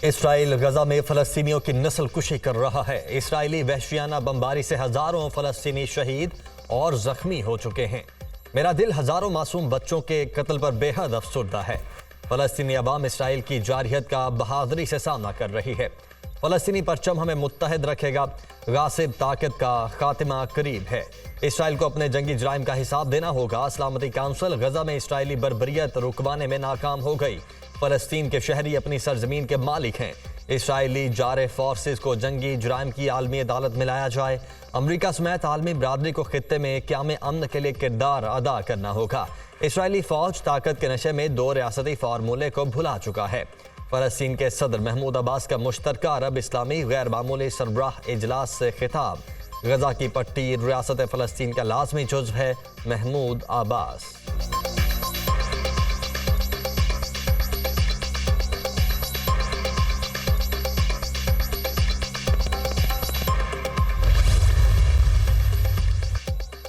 Israel गजा में फलस्तीनियों की नस्ल कुशी कर रहा है। इसराइली वहशियाना बमबारी से हजारों फलस्तीनी शहीद और जख्मी हो चुके हैं। मेरा दिल हजारों मासूम बच्चों के कत्ल पर बेहद अफसुर्दा है। फलस्तीनी अवाम इसराइल की जारहियत का बहादुरी से सामना कर रही है। फलस्तीनी परचम हमें मुत्तहिद रखेगा। गासिब ताकत का खात्मा करीब है। इसराइल को अपने जंगी जराइम का हिसाब देना होगा। सलामती काउंसिल गजा में इसराइली बर्बरियत रुकवाने में नाकाम हो गई। फलस्तीन के शहरी अपनी सरजमीन के मालिक हैं। इसराइली जारे फोर्सेस को जंगी जुराइम की आलमी अदालत में लाया जाए। अमरीका समेत आलमी बरादरी को खित्ते में क़याम अमन के लिए किरदार अदा करना होगा। इसराइली फौज ताकत के नशे में दो रियासती फार्मूले को भुला चुका है। फलस्तीन के सदर महमूद अब्बास का मुश्तरका अरब इस्लामी गैर मामूली सरबराह इजलास से खिताब। गजा की पट्टी रियासत फलस्तीन का लाजमी जुज़्व है। महमूद अब्बास।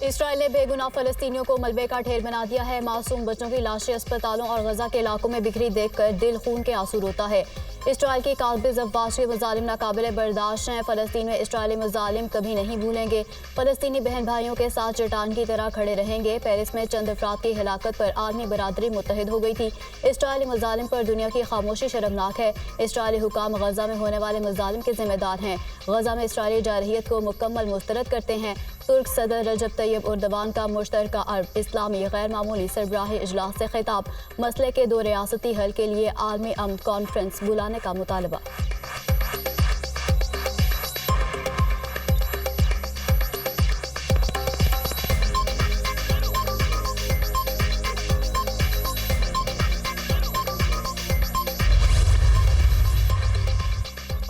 इसराइल ने बेगुनाह फलस्तीनियों को मलबे का ढेर बना दिया है। मासूम बच्चों की लाशें अस्पतालों और गजा के इलाकों में बिखरी देखकर दिल खून के आंसू रोता है। इसराइल की काबिज अफवाज के मजालिम नाकाबिले बर्दाश्त हैं। फलस्तीन में इसराइली मजालिम कभी नहीं भूलेंगे। फलस्तीनी बहन भाइयों के साथ चट्टान की तरह खड़े रहेंगे। पेरिस में चंद अफराद की हिलाकत पर आलमी बरादरी मुत्तहिद हो गई थी। इसराइली मजालिम पर दुनिया की खामोशी शर्मनाक है। इसराइली हुकाम गजा में होने वाले मजालिम के जिम्मेदार हैं। गजा में इसराइली जारहियत को मुकम्मल मुस्तरद करते हैं। तुर्क सदर रजब तैयब उर्दवान का मुश्तरका अरब इस्लामी गैर मामूली सरबराही इजलास से खिताब। मसले के दो रियासती हल के लिए आलमी अमन कॉन्फ्रेंस बुलाने का मुतालबा।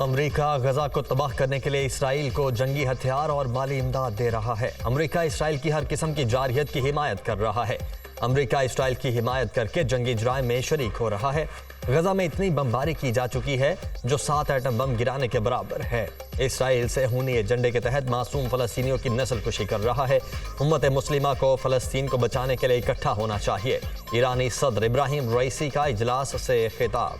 अमरीका गजा को तबाह करने के लिए इसराइल को जंगी हथियार और माली इमदाद दे रहा है। अमरीका इसराइल की हर किस्म की जारहियत की हिमायत कर रहा है। अमरीका इसराइल की हिमायत करके जंगी जुराइम में शरीक हो रहा है। गजा में इतनी बमबारी की जा चुकी है जो 7 एटम बम गिराने के बराबर है। इसराइल से खूनी एजेंडे के तहत मासूम फलस्तीनियों की नस्ल कुशी कर रहा है। उम्मत मुस्लिमा को फलस्तीन को बचाने के लिए इकट्ठा होना चाहिए। ईरानी सदर इब्राहिम रईसी का इजलास से खिताब।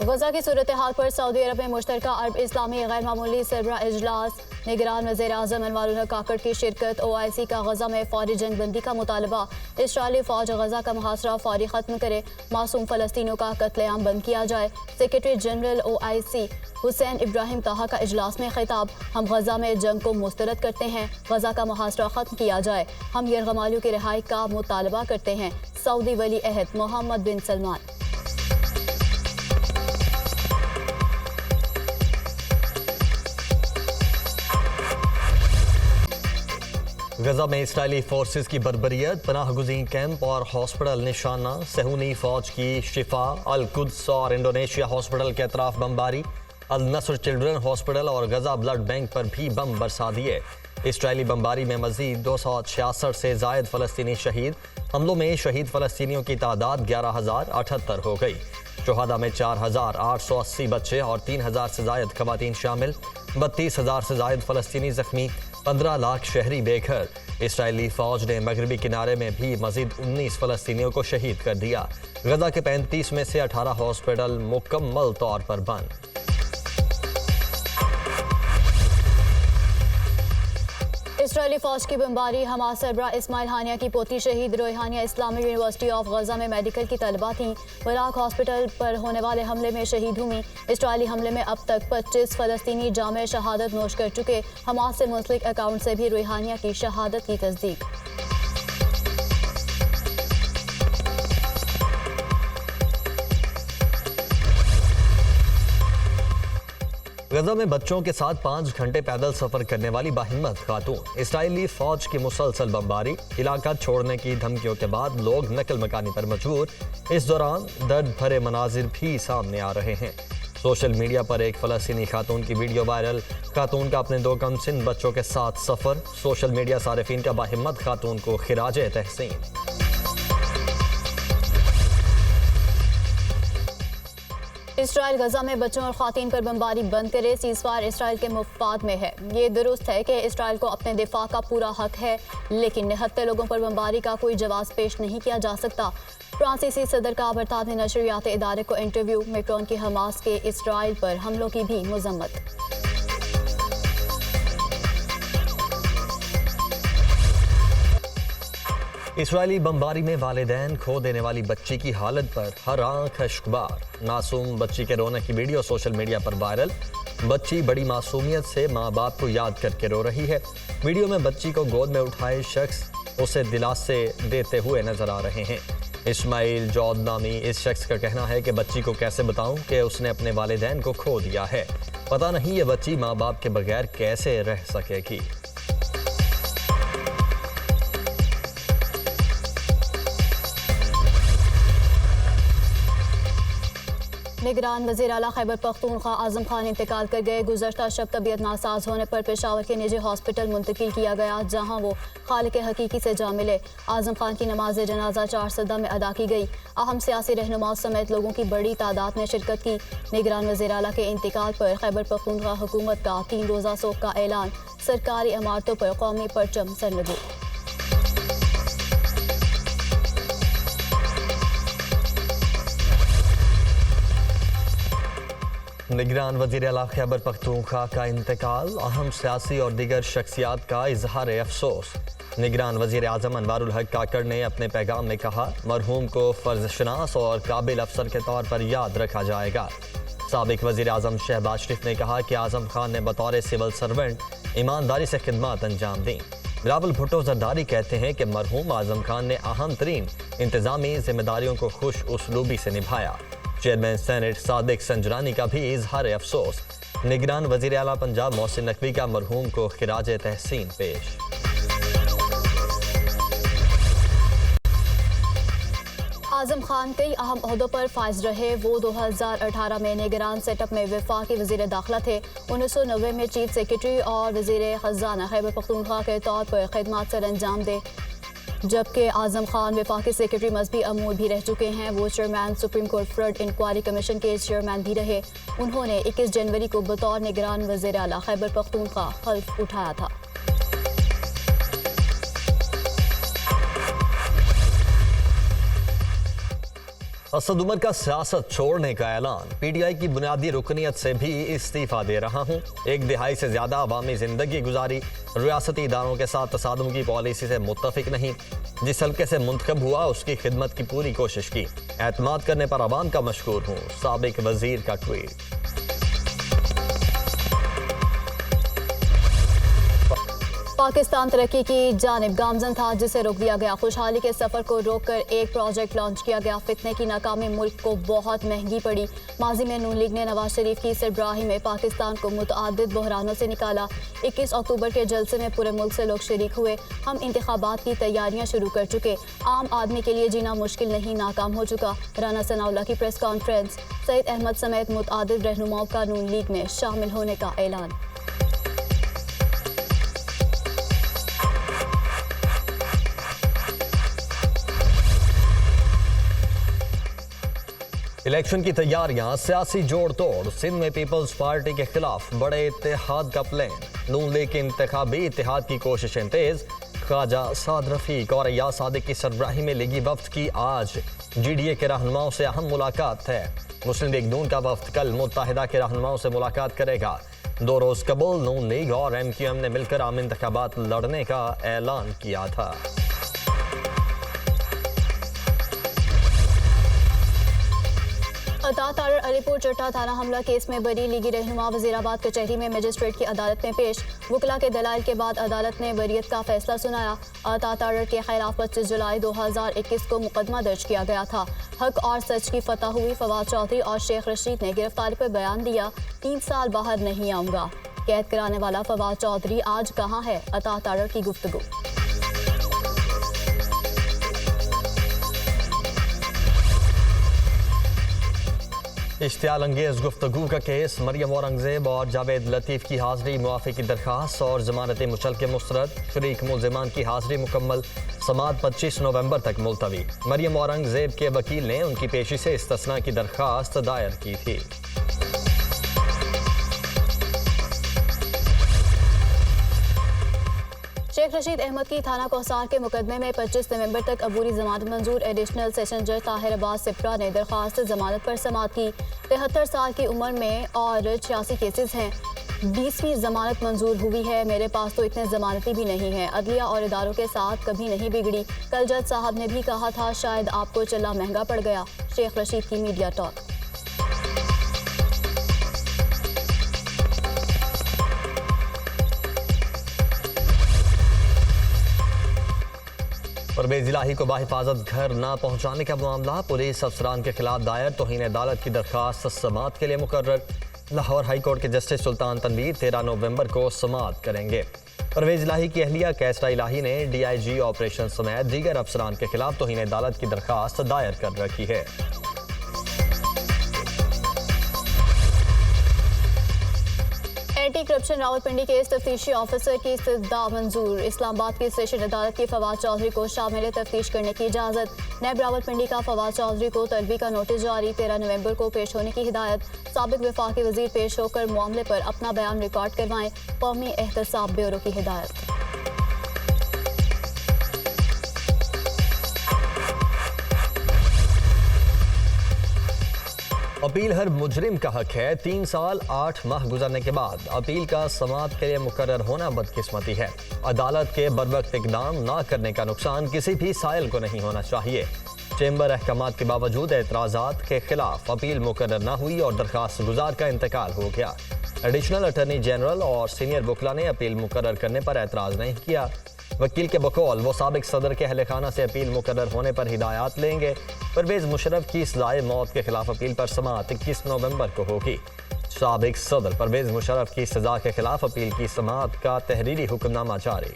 गजा की सूरत हाल पर सऊदी अरब में मुश्तरका अरब इस्लामी गैर मामूली सरबराह इजलास। निगरान वज़ीर आज़म अनवारुल हक काकड़ की शिरकत। OIC का गजा में फौरी जंग बंदी का मुतालबा। इसराइली फौज गजा का मुहासरा फौरी खत्म करे। मासूम फलस्तीनियों का कत्लेआम बंद किया जाए। Secretary general OIC Hussain Ibrahim ताहा का इजलास में खिताब। हम गजा में जंग को मुस्तरद करते हैं। गजा का मुहासरा खत्म किया जाए। हम यरगमालियों की रिहाई का मुतालबा करते हैं। सऊदी वली अहद मोहम्मद बिन सलमान। गजा में इसराइली फोर्सेस की बर्बरियत, पनाहगुज़ीन कैंप और हॉस्पिटल निशाना। सहूनी फौज की शिफा, अल कुद्स और इंडोनेशिया हॉस्पिटल के अतराफ बमबारी। अल नसर चिल्ड्रन हॉस्पिटल और गजा ब्लड बैंक पर भी बम बरसा दिए। इसराइली बमबारी में मजीद 266 से जायद फलस्तीनी शहीद। हमलों में शहीद फलस्तीनियों की तादाद 11,078 हो गई। शुहदा में 4,880 बच्चे और 3,000 से जायद खवातीन शामिल। 32,000 से जायद फलस्तीनी जख्मी। 15 लाख शहरी बेघर। इसराइली फौज ने मगरबी किनारे में भी मजीद 19 फलस्तीनियों को शहीद कर दिया। गजा के 35 में से 18 हॉस्पिटल मुकम्मल तौर पर बंद। इसराइली फौज की बमबारी। हमास सरबराह इस्माइल हानिया की पोती शहीद। रोहानिया इस्लामिक यूनिवर्सिटी ऑफ गजा में मेडिकल की तलबा थीं। बराक हॉस्पिटल पर होने वाले हमले में शहीद हुई। इसराइली हमले में अब तक 25 फलस्तीनी जामे शहादत नोश कर चुके। हमास से मुंसलिक अकाउंट से भी रोहानिया की शहादत की तस्दीक। गजा में बच्चों के साथ 5 घंटे पैदल सफर करने वाली बाहिम्मत खातून। इसराइली फौज की मुसलसल बमबारी। इलाका छोड़ने की धमकियों के बाद लोग नकल मकानी पर मजबूर। इस दौरान दर्द भरे मनाजिर भी सामने आ रहे हैं। सोशल मीडिया पर एक फलस्तीनी खातून की वीडियो वायरल। खातून का अपने 2 कमसिन बच्चों के साथ सफर। सोशल मीडिया सारिफीन का बाहिम्मत खातून को खिराजे तहसीन। इसराइल गजा में बच्चों और ख़वातीन पर बमबारी बंद करे, सीज़फायर इसराइल के मुफाद में है। ये दुरुस्त है कि इसराइल को अपने दिफा का पूरा हक है, लेकिन निहत्ते लोगों पर बमबारी का कोई जवाब पेश नहीं किया जा सकता। फ्रांसीसी सदर का बरतानवी नशरियाती इदारे को इंटरव्यू, मैक्रोन की हमास के इसराइल पर हमलों की भी मजम्मत। इसराइली बमबारी में वालिदैन खो देने वाली बच्ची की हालत पर हर आंख अश्कबार। मासूम बच्ची के रोने की वीडियो सोशल मीडिया पर वायरल। बच्ची बड़ी मासूमियत से माँ बाप को याद करके रो रही है। वीडियो में बच्ची को गोद में उठाए शख्स उसे दिलासे देते हुए नजर आ रहे हैं। इस्माइल जौद नामी इस शख्स का कहना है कि बच्ची को कैसे बताऊं कि उसने अपने वालिदैन को खो दिया है। पता नहीं ये बच्ची माँ बाप के बगैर कैसे रह सकेगी। निगरान वज़ीर आला खैबर पख्तूनख्वा आज़म खान इंतकाल कर गए। गुज़श्ता शब तबीयत नासाज होने पर पेशावर के निजी हॉस्पिटल मुंतकिल किया गया, जहां वो खालिक हकीकी से जा मिले। आज़म खान की नमाज जनाजा 4 सदा में अदा की गई। अहम सियासी रहनुमाओं समेत लोगों की बड़ी तादाद ने शिरकत की। निगरान वज़ीर आला के इंतकाल पर खैबर पख्तूनख्वा हुकूमत का 3 रोज़ा शोक का ऐलान। सरकारी इमारतों पर कौमी परचम सरनगू। निगरान वज़ीर आला खैबर पख्तूनख्वा का इंतकाल, अहम सियासी और दीगर शख्सियात का इजहार अफसोस। निगरान वज़ीर आज़म अनवारुल हक काकड़ ने अपने पैगाम में कहा, मरहूम को फ़र्ज़शनास और काबिल अफसर के तौर पर याद रखा जाएगा। साबिक वज़ीर आज़म शहबाज शरीफ ने कहा कि आज़म खान ने बतौर सिविल सर्वेंट ईमानदारी से खिदमत अंजाम दी। बिलावल भुट्टो जरदारी कहते हैं कि मरहूम आज़म खान ने अहम तरीन इंतज़ामी जिम्मेदारियों को खुश उसलूबी से निभाया। चेयरमैन सेनेट सादिक संजरानी का भी इजहार अफसोस। निगरान वज़ीर आला पंजाब मोहसिन नकवी का मरहूम को खिराज तहसीन पेश। आज़म खान कई अहम ओहदों पर फाइज रहे। वो 2018 में निगरान सेटअप में वफाकी वज़ीर दाखिला थे। 1990 में चीफ सेक्रेटरी और वज़ीर ख़जाना खैबर पख्तूनख्वा के तौर पर खिदमत सर अंजाम दे। जबकि आज़म खान वफाकी सेक्रेटरी मजहबी अमूर भी रह चुके हैं। वो chairman supreme court flood inquiry commission के चेयरमैन भी रहे। उन्होंने 21 जनवरी को बतौर निगरान वज़ीर आला खैबर पख्तूनख्वा हल्फ उठाया था। असद उमर का सियासत छोड़ने का ऐलान। पीटीआई की बुनियादी रुकनीत से भी इस्तीफा दे रहा हूँ। 1 दिहाई से ज्यादा अवामी जिंदगी गुजारी, रियासती इदारों के साथ तसादुम की पॉलिसी से मुत्तफिक नहीं। जिस हल्के से मुंतखब हुआ उसकी खिदमत की पूरी कोशिश की। एतमाद करने पर अवाम का मशकूर हूँ। साबिक वजीर का ट्वीट। पाकिस्तान तरक्की की जानिब गामजन था, जिसे रोक दिया गया। खुशहाली के सफर को रोककर एक प्रोजेक्ट लॉन्च किया गया। फितने की नाकामी मुल्क को बहुत महंगी पड़ी। माजी में नून लीग ने नवाज शरीफ की सरबराही में पाकिस्तान को मुतअद्दिद बहरानों से निकाला। 21 अक्टूबर के जलसे में पूरे मुल्क से लोग शरीक हुए। हम इंतखाबात की तैयारियां शुरू कर चुके। आम आदमी के लिए जीना मुश्किल नहीं, नाकाम हो चुका। राना सनाउल्लाह की प्रेस कॉन्फ्रेंस। सईद अहमद समेत मुतअद्दिद रहनुमाओं का नून लीग में शामिल होने का ऐलान। इलेक्शन की तैयारियां, सियासी जोड़ तोड़। सिंध में पीपल्स पार्टी के खिलाफ बड़े इत्तेहाद का प्लान। नून लीग के इंतखाबी इत्तेहाद की कोशिशें तेज। ख्वाजा साद रफीक और अय्याज सादिक की सरबराही में लीगी वफ्द की आज GDA के रहनुमाओं से अहम मुलाकात है। मुस्लिम लीग नून का वफ्द कल मुत्तहिदा के रहनुमाओं से मुलाकात करेगा। 2 रोज कबल नून लीग और MQM ने मिलकर आम इंतखाबात लड़ने का ऐलान किया था। अता तारड़ अलीपुर चट्टा थाना हमला केस में बरी लीगी रहनुमा वजीराबाद कचहरी में मजिस्ट्रेट की अदालत में पेश। वकला के दलाइल के बाद अदालत ने बरियत का फैसला सुनाया। अता तारड़ के खिलाफ 25 जुलाई 2021 को मुकदमा दर्ज किया गया था। हक और सच की फतह हुई। फवाद चौधरी और शेख रशीद ने गिरफ्तारी पर बयान दिया, 3 साल बाहर नहीं आऊँगा। कैद कराने वाला फवाद चौधरी आज कहाँ है? अता तारड़ की गुफ्तगू। इश्तियाल अंगेज गुफ्तगू का केस, मरियम औरंगजेब और जावेद लतीफ़ की हाजिरी, मुआफ़ी की दरख्वास्त और ज़मानती मुचलके मुस्तरद, शरीक मुलज़िमान की हाजिरी मुकम्मल, समाअत 25 नवंबर तक मुलतवी। मरियम औरंगजेब के वकील ने उनकी पेशी से इस्तिस्ना की दरख्वास्त दायर की थी। शेख रशीद अहमद की थाना कोहसार के मुकदमे में 25 नवंबर तक अबूरी जमानत मंजूर। एडिशनल सेशन जज ताहिर अब्बास सिप्रा ने दरख्वास्त जमानत पर समाअत की। 73 साल की उम्र में और 86 केसेस हैं। 20वीं जमानत मंजूर हुई है। मेरे पास तो इतने जमानती भी नहीं है। अदलिया और इदारों के साथ कभी नहीं बिगड़ी। कल जज साहब ने भी कहा था शायद आपको चला महंगा पड़ गया। शेख रशीद की मीडिया टॉक। परवेज इलाही को बाहिफाजत घर ना पहुंचाने का मामला, पुलिस अफसरान के खिलाफ दायर तौहीन अदालत की दरख्वास्त समाअत के लिए मुकर्रर। लाहौर हाई कोर्ट के जस्टिस सुल्तान तनवीर 13 नवंबर को समाअत करेंगे। परवेज इलाही की अहलिया कैसरा इलाही ने DIG ऑपरेशन समेत दीगर अफसरान के खिलाफ तौहीन अदालत की दरख्वास्त दायर कर रखी है। एंटी करप्शन रावलपिंडी केस तफ्तीशी ऑफिसर की इस्तदा मंजूर। इस्लामाबाद की सेशन अदालत की फवाद चौधरी को शामिल तफ्तीश करने की इजाज़त। नैब रावलपिंडी का फवाद चौधरी को तलबी का नोटिस जारी। 13 नवंबर को पेश होने की हिदायत। साबिक वफाकी वजीर पेश होकर मामले पर अपना बयान रिकॉर्ड करवाएं। कौमी एहतसाब ब्यूरो की हिदायत। अपील हर मुजरिम का हक है। 3 साल 8 माह गुजरने के बाद अपील का समाअत के लिए मुकर्रर होना बदकिस्मती है। अदालत के बरवक्त इकदाम ना करने का नुकसान किसी भी साइल को नहीं होना चाहिए। चेंबर अहकामात के बावजूद एतराज़ात के खिलाफ अपील मुकर्रर ना हुई और दरखास्त गुजार का इंतकाल हो गया। एडिशनल अटॉर्नी जनरल और सीनियर वकला ने अपील मुकर्रर करने पर एतराज़ नहीं किया। वकील के बकौल वो साबिक सदर के अहल खाना से अपील मुकर्रर होने पर हिदायत लेंगे। परवेज मुशर्रफ की सज़ाए मौत के खिलाफ अपील पर समाअत 21 नवंबर को होगी। साबिक सदर परवेज मुशर्रफ की सजा के खिलाफ अपील की समाअत का तहरीरी हुक्मनामा जारी।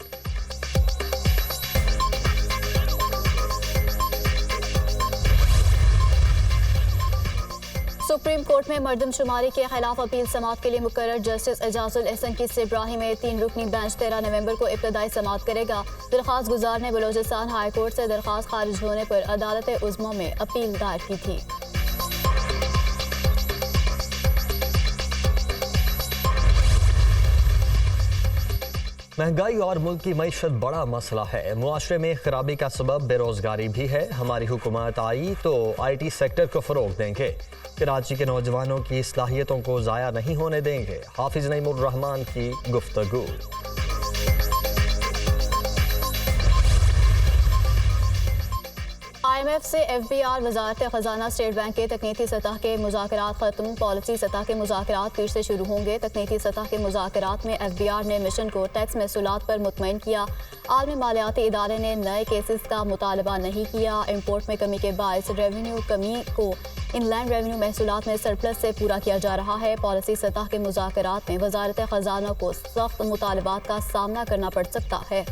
सुप्रीम कोर्ट में मर्दमशुमारी के खिलाफ अपील समाअत के लिए मुकर्रर जस्टिस एजाजुल एहसन की सिब्राही में 3 रुकनी बेंच 13 नवंबर को इब्तदाई समाअत करेगा। दरख्वास्त गुजार ने बलोचिस्तान हाई कोर्ट से दरख्वास्त खारिज होने पर अदालत उज़्मा में अपील दायर की थी। महंगाई और मुल्क की मईशत बड़ा मसला है। मुआशरे में खराबी का सबब बेरोजगारी भी है। हमारी हुकूमत आई तो IT सेक्टर को फ़रोग देंगे। कराची के नौजवानों की सलाहियतों को ज़ाया नहीं होने देंगे। हाफिज नईमुर रहमान की गुफ्तगू। IMF से FBR, वजारत खजाना, स्टेट बैंक के तकनीकी सतह के मुज़ाकरात खत्म। पॉलिसी सतह के मुज़ाकरात फिर से शुरू होंगे। तकनीकी सतह के मुज़ाकरात में FBR ने मिशन को टैक्स महसूलात पर मुतमईन किया। आलमी मालियाती इदारे ने नए केसेस का मुतालबा नहीं किया। इम्पोर्ट में कमी के बायस रेवेन्यू कमी को इनलैंड रेवेन्यू महसूलात में सरप्लस से पूरा किया जा रहा है। पॉलिसी सतह के मुज़ाकरात में वजारत खजाना को सख्त मुतालबात का सामना करना पड़ सकता है।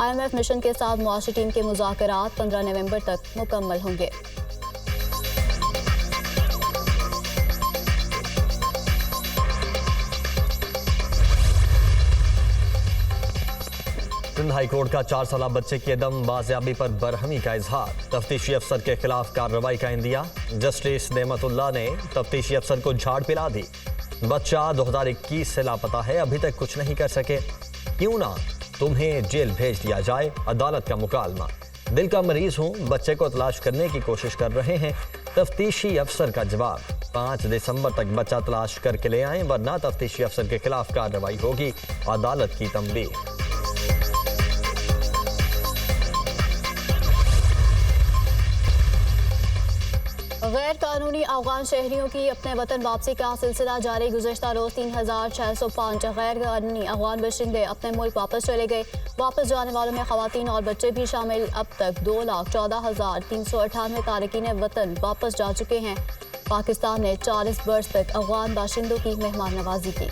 IMF मिशन के साथ मुआशी टीम के मुज़ाकरात 15 नवंबर तक मुकम्मल होंगे। सिंध हाई कोर्ट का 4 साला बच्चे की अदम बाजियाबी पर बरहमी का इजहार। तफ्तीशी अफसर के खिलाफ कार्रवाई का इंदिया। जस्टिस नेमतुल्लाह ने तफ्तीशी अफसर को झाड़ पिला दी। बच्चा 2021 से लापता है, अभी तक कुछ नहीं कर सके। क्यों ना तुम्हें जेल भेज दिया जाए, अदालत का मुकालमा। दिल का मरीज हूं, बच्चे को तलाश करने की कोशिश कर रहे हैं। तफ्तीशी अफसर का जवाब, 5 दिसंबर तक बच्चा तलाश करके ले आएं, वरना तफ्तीशी अफसर के खिलाफ कार्रवाई होगी। अदालत की तंबीह। गैर कानूनी अफगान शहरियों की अपने वतन वापसी का सिलसिला जारी। गुज़श्ता रोज़ 3605 गैर कानूनी अफगान बाशिंदे अपने मुल्क वापस चले गए। वापस जाने वालों में ख़वातीन और बच्चे भी शामिल। अब तक 2,14,398 तारकीन वतन वापस जा चुके हैं। पाकिस्तान ने 40 बरस तक अफगान बाशिंदों की मेहमान नवाजी की।